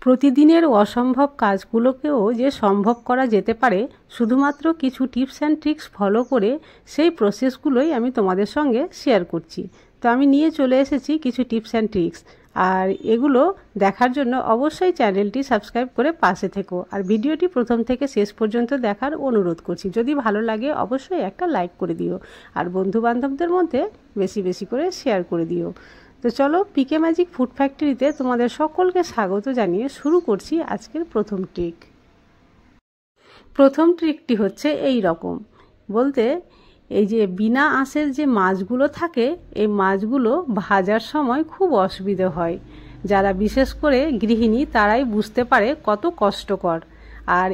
প্রতিদিনের অসম্ভব কাজগুলোকেও যে সম্ভব করা যেতে পারে শুধুমাত্র কিছু টিপস অ্যান্ড ট্রিক্স ফলো করে, সেই প্রসেসগুলোই আমি তোমাদের সঙ্গে শেয়ার করছি। তো আমি নিয়ে চলে এসেছি কিছু টিপস অ্যান্ড ট্রিক্স, আর এগুলো দেখার জন্য অবশ্যই চ্যানেলটি সাবস্ক্রাইব করে পাশে থেকো, আর ভিডিওটি প্রথম থেকে শেষ পর্যন্ত দেখার অনুরোধ করছি। যদি ভালো লাগে অবশ্যই একটা লাইক করে দিও, আর বন্ধুবান্ধবদের মধ্যে বেশি বেশি করে শেয়ার করে দিও। তো চলো, পিকে ম্যাজিক ফুড ফ্যাক্টরিতে তোমাদের সকলকে স্বাগত জানিয়ে শুরু করছি আজকের প্রথম ট্রিক। প্রথম ট্রিকটি হচ্ছে এই রকম বলতে, এই যে বিনা আঁশের যে মাছগুলো থাকে, এই মাছগুলো ভাজার সময় খুব অসুবিধে হয়। যারা বিশেষ করে গৃহিণী তারাই বুঝতে পারে কত কষ্টকর, আর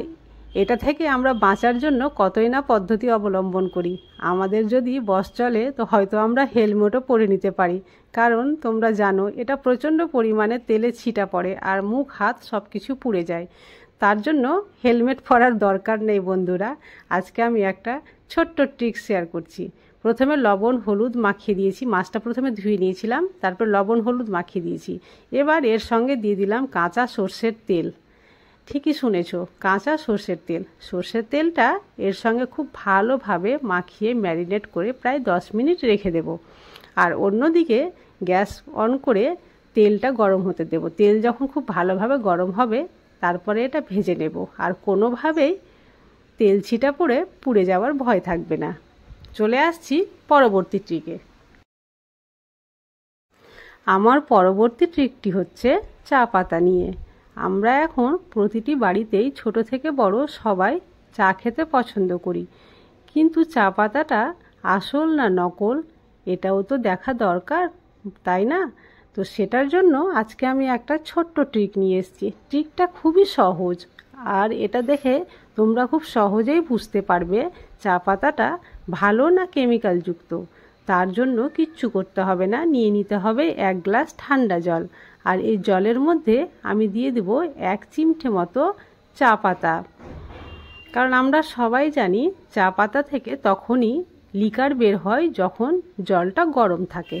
এটা থেকে আমরা বাঁচার জন্য কতই না পদ্ধতি অবলম্বন করি। আমাদের যদি বস চলে তো হয়তো আমরা হেলমেটও পরে নিতে পারি, কারণ তোমরা জানো এটা প্রচণ্ড পরিমাণে তেলে ছিটা পড়ে আর মুখ হাত সব কিছু পুড়ে যায়। তার জন্য হেলমেট পরার দরকার নেই বন্ধুরা। আজকে আমি একটা ছোট্ট ট্রিক শেয়ার করছি। প্রথমে লবণ হলুদ মাখিয়ে দিয়েছি, মাছটা প্রথমে ধুয়ে নিয়েছিলাম, তারপর লবণ হলুদ মাখিয়ে দিয়েছি। এবার এর সঙ্গে দিয়ে দিলাম কাঁচা সর্ষের তেল। ঠিকই শুনেছো, কাঁচা সর্ষের তেল। সর্ষের তেলটা এর সঙ্গে খুব ভালোভাবে মাখিয়ে ম্যারিনেট করে প্রায় 10 মিনিট রেখে দেব। আর অন্যদিকে গ্যাস অন করে তেলটা গরম হতে দেব। তেল যখন খুব ভালোভাবে গরম হবে তারপরে এটা ভেজে নেব, আর কোনোভাবেই তেল ছিটা পড়ে পুড়ে যাওয়ার ভয় থাকবে না। চলে আসছি পরবর্তী ট্রিকে। আমার পরবর্তী ট্রিকটি হচ্ছে চা পাতা নিয়ে। আমরা এখন প্রতিটি বাড়িতেই ছোট থেকে বড় সবাই চা খেতে পছন্দ করি, কিন্তু চা পাতাটা আসল না নকল এটাও তো দেখা দরকার, তাই না? তো সেটার জন্য আজকে আমি একটা ছোট্ট ট্রিক নিয়ে এসেছি। ট্রিকটা খুবই সহজ, আর এটা দেখে তোমরা খুব সহজেই বুঝতে পারবে চা পাতাটা ভালো না কেমিক্যালযুক্ত। তার জন্য কিচ্ছু করতে হবে না, নিয়ে নিতে হবে 1 গ্লাস ঠান্ডা জল, আর এই জলের মধ্যে আমি দিয়ে দেব 1 চিমটে মতো চা পাতা। কারণ আমরা সবাই জানি চা পাতা থেকে তখনই লিকার বের হয় যখন জলটা গরম থাকে,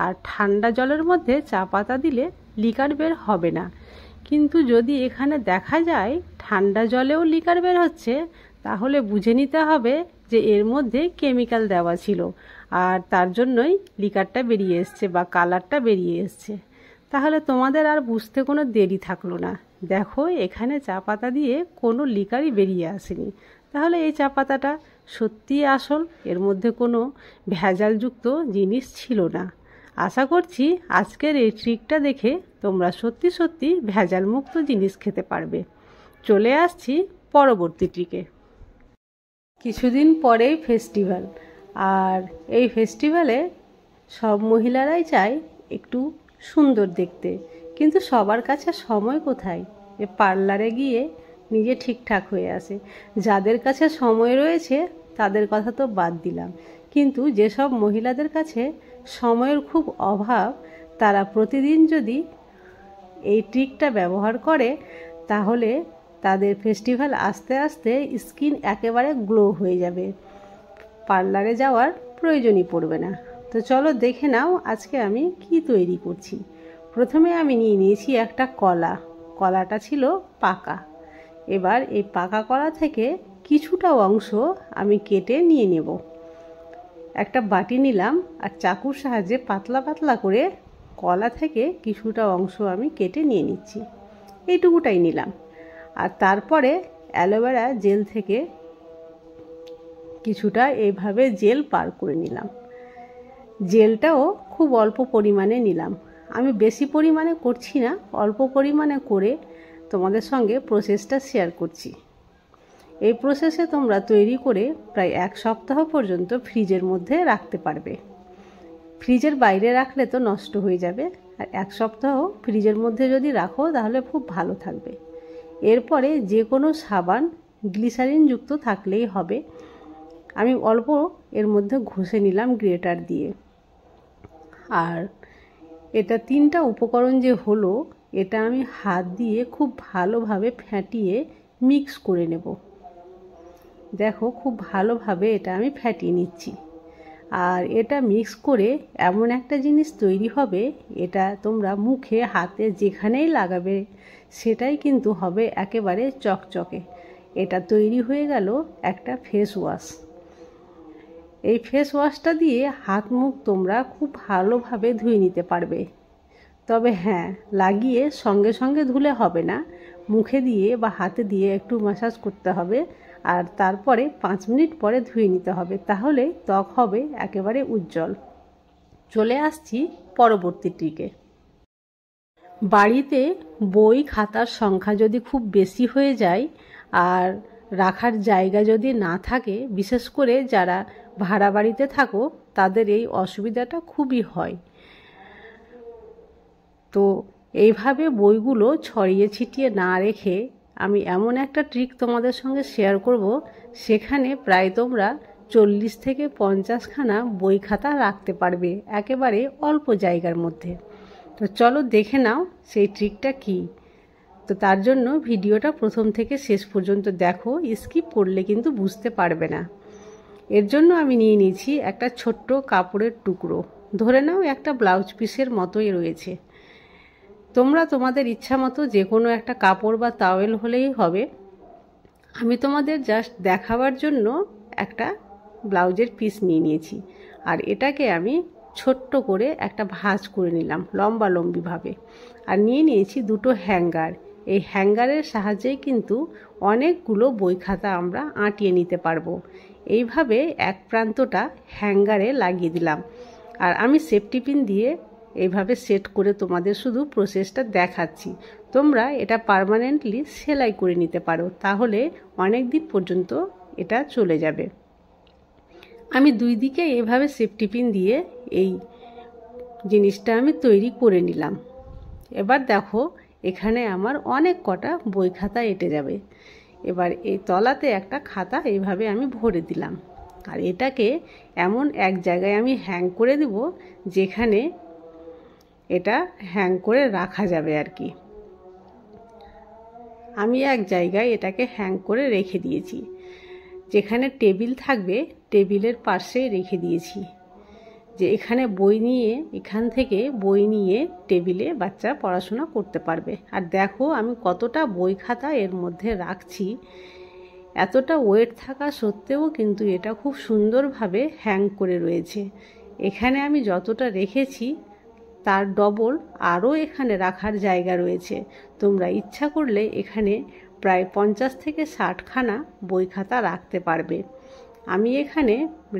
আর ঠান্ডা জলের মধ্যে চা পাতা দিলে লিকার বের হবে না। কিন্তু যদি এখানে দেখা যায় ঠান্ডা জলেও লিকার বের হচ্ছে, তাহলে বুঝে নিতে হবে যে এর মধ্যে কেমিক্যাল দেওয়া ছিল, আর তার জন্যই লিকারটা বেরিয়ে এসছে বা কালারটা বেরিয়ে এসছে। তাহলে তোমাদের আর বুঝতে কোনো দেরি থাকলো না। দেখো, এখানে চা পাতা দিয়ে কোনো লিকারই বেরিয়ে আসেনি। তাহলে এই চা পাতাটা সত্যিই আসল, এর মধ্যে কোনো ভেজালযুক্ত জিনিস ছিল না। আশা করছি আজকের এই ট্রিকটা দেখে তোমরা সত্যি সত্যি ভেজালমুক্ত জিনিস খেতে পারবে। চলে আসছি পরবর্তী ট্রিকে। কিছুদিন পরেই ফেস্টিভ্যাল, আর এই ফেস্টিভ্যালে সব মহিলারাই চায় একটু সুন্দর দেখতে, কিন্তু সবার কাছে সময় কোথায় এ পার্লারে গিয়ে নিজে ঠিকঠাক হয়ে আসে। যাদের কাছে সময় রয়েছে তাদের কথা তো বাদ দিলাম, কিন্তু যেসব মহিলাদের কাছে সময়ের খুব অভাব, তারা প্রতিদিন যদি এই ট্রিকটা ব্যবহার করে তাহলে তাদের ফেস্টিভ্যাল আসতে আসতে স্কিন একেবারে গ্লো হয়ে যাবে, পার্লারে যাওয়ার প্রয়োজনই পড়বে না। তো চলো দেখে নাও আজকে আমি কি তৈরি করছি। প্রথমে আমি নিয়ে নিয়েছি একটা কলা। কলাটা ছিল পাকা। এবার এই পাকা কলা থেকে কিছুটা অংশ আমি কেটে নিয়ে নেব। একটা বাটি নিলাম, আর চাকুর সাহায্যে পাতলা পাতলা করে কলা থেকে কিছুটা অংশ আমি কেটে নিয়ে নিচ্ছি। এইটুকুটাই নিলাম। আর তারপরে অ্যালোভেরা জেল থেকে কিছুটা এইভাবে জেল পার করে নিলাম। জেলটাও খুব অল্প পরিমাণে নিলাম। আমি বেশি পরিমাণে করছি না, অল্প পরিমাণে করে তোমাদের সঙ্গে প্রসেসটা শেয়ার করছি। এই প্রসেসে তোমরা তৈরি করে প্রায় 1 সপ্তাহ পর্যন্ত ফ্রিজের মধ্যে রাখতে পারবে। ফ্রিজের বাইরে রাখলে তো নষ্ট হয়ে যাবে, আর 1 সপ্তাহ ফ্রিজের মধ্যে যদি রাখো তাহলে খুব ভালো থাকবে। এরপরে যে কোনো সাবান গ্লিসারিনযুক্ত থাকলেই হবে। আমি অল্প এর মধ্যে ঘষে নিলাম গ্রেটার দিয়ে। আর এটা 3টা উপকরণ যে হলো, এটা আমি হাত দিয়ে খুব ভালোভাবে ফেটিয়ে মিক্স করে নেব। দেখো, খুব ভালোভাবে এটা আমি ফেটিয়ে নিচ্ছি। আর এটা মিক্স করে এমন একটা জিনিস তৈরি হবে, এটা তোমরা মুখে হাতে যেখানেই লাগাবে সেটাই কিন্তু হবে একেবারে চকচকে। এটা তৈরি হয়ে গেল একটা ফেস ওয়াশ। এই ফেস ওয়াশটা দিয়ে হাত মুখ তোমরা খুব ভালোভাবে ধুয়ে নিতে পারবে। তবে হ্যাঁ, লাগিয়ে সঙ্গে সঙ্গে ধুলে হবে না, মুখে দিয়ে বা হাতে দিয়ে একটু ম্যাসাজ করতে হবে, আর তারপরে 5 মিনিট পরে ধুয়ে নিতে হবে, তাহলে ত্বক হবে একেবারে উজ্জ্বল। চলে আসছি পরবর্তী ট্রিকে। বাড়িতে বই খাতার সংখ্যা যদি খুব বেশি হয়ে যায় আর রাখার জায়গা যদি না থাকে, বিশেষ করে যারা ভাড়া বাড়িতে থাকো তাদের এই অসুবিধাটা খুবই হয়। তো এইভাবে বইগুলো ছড়িয়ে ছিটিয়ে না রেখে আমি এমন একটা ট্রিক তোমাদের সঙ্গে শেয়ার করব, সেখানে প্রায় তোমরা 40 থেকে 50 খানা বই খাতা রাখতে পারবে একেবারে অল্প জায়গার মধ্যে। তো চলো দেখে নাও সেই ট্রিকটা কি। তো তার জন্য ভিডিওটা প্রথম থেকে শেষ পর্যন্ত দেখো, স্কিপ করলে কিন্তু বুঝতে পারবে না। এর জন্য আমি নিয়ে নিয়েছি একটা ছোট্ট কাপড়ের টুকরো, ধরে নাও একটা ব্লাউজ পিসের মতোই রয়েছে। তোমরা তোমাদের ইচ্ছা মতো যে কোনো একটা কাপড় বা তাওয়েল হলেই হবে। আমি তোমাদের জাস্ট দেখাবার জন্য একটা ব্লাউজের পিস নিয়ে নিয়েছি, আর এটাকে আমি ছোট্ট করে একটা ভাঁজ করে নিলাম লম্বালম্বিভাবে। আর নিয়ে নিয়েছি দুটো হ্যাঙ্গার। এই হ্যাঙ্গারের সাহায্যেই কিন্তু অনেকগুলো বই খাতা আমরা আঁটিয়ে নিতে পারবো। এইভাবে এক প্রান্তটা হ্যাঙ্গারে লাগিয়ে দিলাম, আর আমি সেফটি পিন দিয়ে এইভাবে সেট করে তোমাদের শুধু প্রসেসটা দেখাচ্ছি। তোমরা এটা পার্মানেন্টলি সেলাই করে নিতে পারো, তাহলে অনেক দিন পর্যন্ত এটা চলে যাবে। আমি দুই দিকে এইভাবে সেফটি পিন দিয়ে এই জিনিসটা আমি তৈরি করে নিলাম। এবার দেখো এখানে আমার অনেক কটা বই খাতা এঁটে যাবে। এবার এই তলাতে একটা খাতা এইভাবে আমি ভরে দিলাম, আর এটাকে এমন এক জায়গায় আমি হ্যাং করে দেব যেখানে এটা হ্যাং করে রাখা যাবে আর কি। আমি এক জায়গায় এটাকে হ্যাং করে রেখে দিয়েছি, যেখানে টেবিল থাকবে টেবিলের পাশে রেখে দিয়েছি, যে এখানে বই নিয়ে এখান থেকে বই নিয়ে টেবিলে বাচ্চা পড়াশোনা করতে পারবে। আর দেখো আমি কতটা বই খাতা এর মধ্যে রাখছি, এতটা ওয়েট থাকা সত্ত্বেও কিন্তু এটা খুব সুন্দরভাবে হ্যাং করে রয়েছে। এখানে আমি যতটা রেখেছি তার ডবল আরও এখানে রাখার জায়গা রয়েছে। তোমরা ইচ্ছা করলে এখানে প্রায় 50 থেকে 60 খানা বই খাতা রাখতে পারবে। আমি এখানে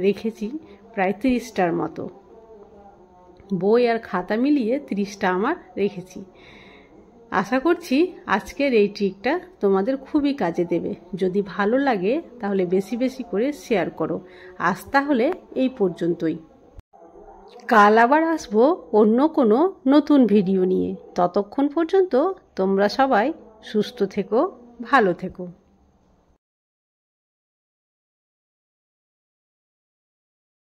রেখেছি প্রায় 30টার মতো বই আর খাতা মিলিয়ে 30টা আমার রেখেছি। আশা করছি আজকের এই ট্রিকটা তোমাদের খুবই কাজে দেবে। যদি ভালো লাগে তাহলে বেশি বেশি করে শেয়ার করো। আজ তাহলে এই পর্যন্তই। কাল আবার আসবো অন্য কোনো নতুন ভিডিও নিয়ে। ততক্ষণ পর্যন্ত তোমরা সবাই সুস্থ থেকো, ভালো থেকো।